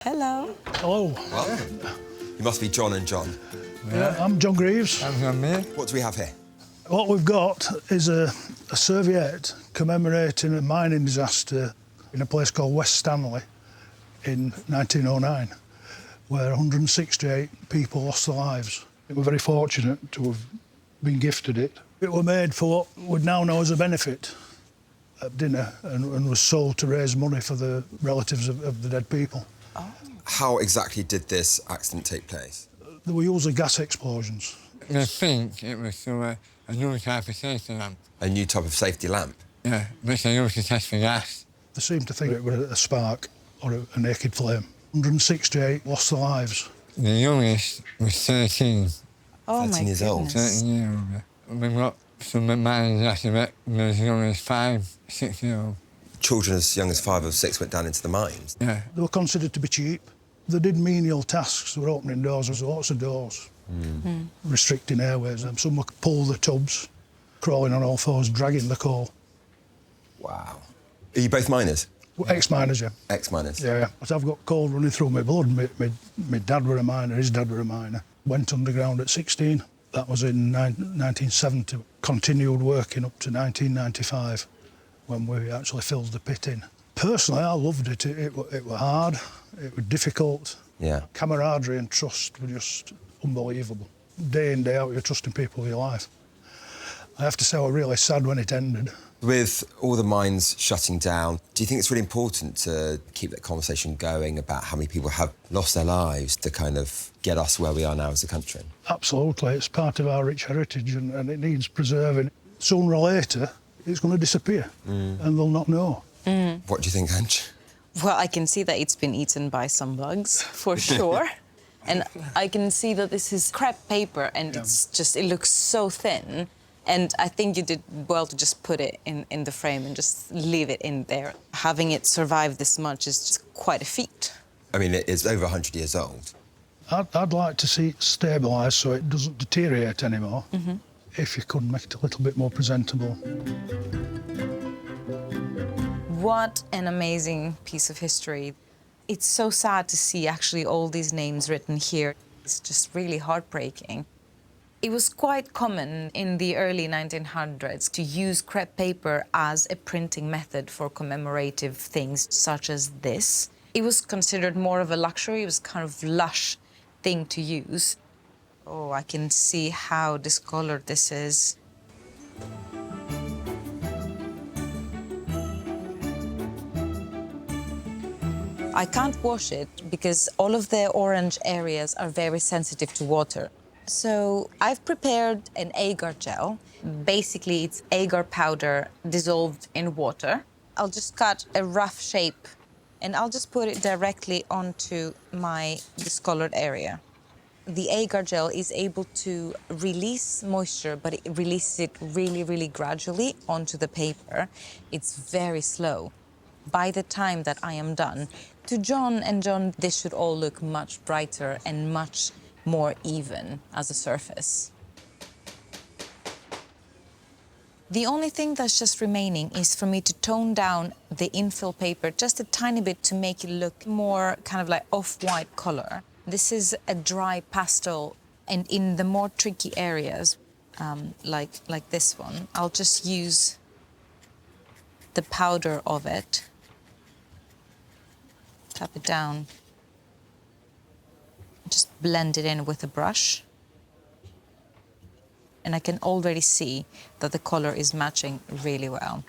Hello. Hello. Welcome. You must be John and John. Yeah, I'm John Greaves. I'm John Mayer. What do we have here? What we've got is a serviette commemorating a mining disaster in a place called West Stanley in 1909, where 168 people lost their lives. We're very fortunate to have been gifted it. It was made for what we now know as a benefit at dinner and was sold to raise money for the relatives of the dead people. How exactly did this accident take place? There were usually gas explosions. I think it was through a new type of safety lamp. A new type of safety lamp. Yeah, which they used to test for gas. They seemed to think it was a spark or a naked flame. 168 lost their lives. The youngest was 13. Oh 13 my years old. 13 years old. We've got some miners after it, as young as 5, 6 years old. Children as young as 5 or 6 went down into the mines. Yeah. They were considered to be cheap. They did menial tasks. They were opening doors. There was lots of doors, restricting airways. Some would pull the tubs, crawling on all fours, dragging the coal. Wow. Are you both miners? Ex-miners, yeah. Ex-miners? Yeah. But I've got coal running through my blood. My dad were a miner, his dad were a miner. Went underground at 16. That was in 1970. Continued working up to 1995 when we actually filled the pit in. Personally, I loved it. It was hard, it was difficult. Yeah. Camaraderie and trust were just unbelievable. Day in, day out, you're trusting people with your life. I have to say I was really sad when it ended. With all the mines shutting down, do you think it's really important to keep that conversation going about how many people have lost their lives to kind of get us where we are now as a country? Absolutely, it's part of our rich heritage and it needs preserving. Sooner or later, it's going to disappear and they'll not know. What do you think, Ange? Well, I can see that it's been eaten by some bugs, for sure. And I can see that this is crepe paper and it looks so thin. And I think you did well to just put it in the frame and just leave it in there. Having it survive this much is just quite a feat. I mean, it's over 100 years old. I'd like to see it stabilised so it doesn't deteriorate anymore. If you could make it a little bit more presentable. What an amazing piece of history. It's so sad to see actually all these names written here. It's just really heartbreaking. It was quite common in the early 1900s to use crepe paper as a printing method for commemorative things such as this. It was considered more of a luxury. It was kind of lush thing to use. Oh, I can see how discolored this is. I can't wash it because all of the orange areas are very sensitive to water. So I've prepared an agar gel. Basically, it's agar powder dissolved in water. I'll just cut a rough shape and I'll just put it directly onto my discolored area. The agar gel is able to release moisture, but it releases it really, really gradually onto the paper. It's very slow. By the time that I am done, to John and John, this should all look much brighter and much more even as a surface. The only thing that's just remaining is for me to tone down the infill paper just a tiny bit to make it look more kind of like off-white color. This is a dry pastel, and in the more tricky areas, like this one, I'll just use the powder of it, tap it down, just blend it in with a brush. And I can already see that the color is matching really well.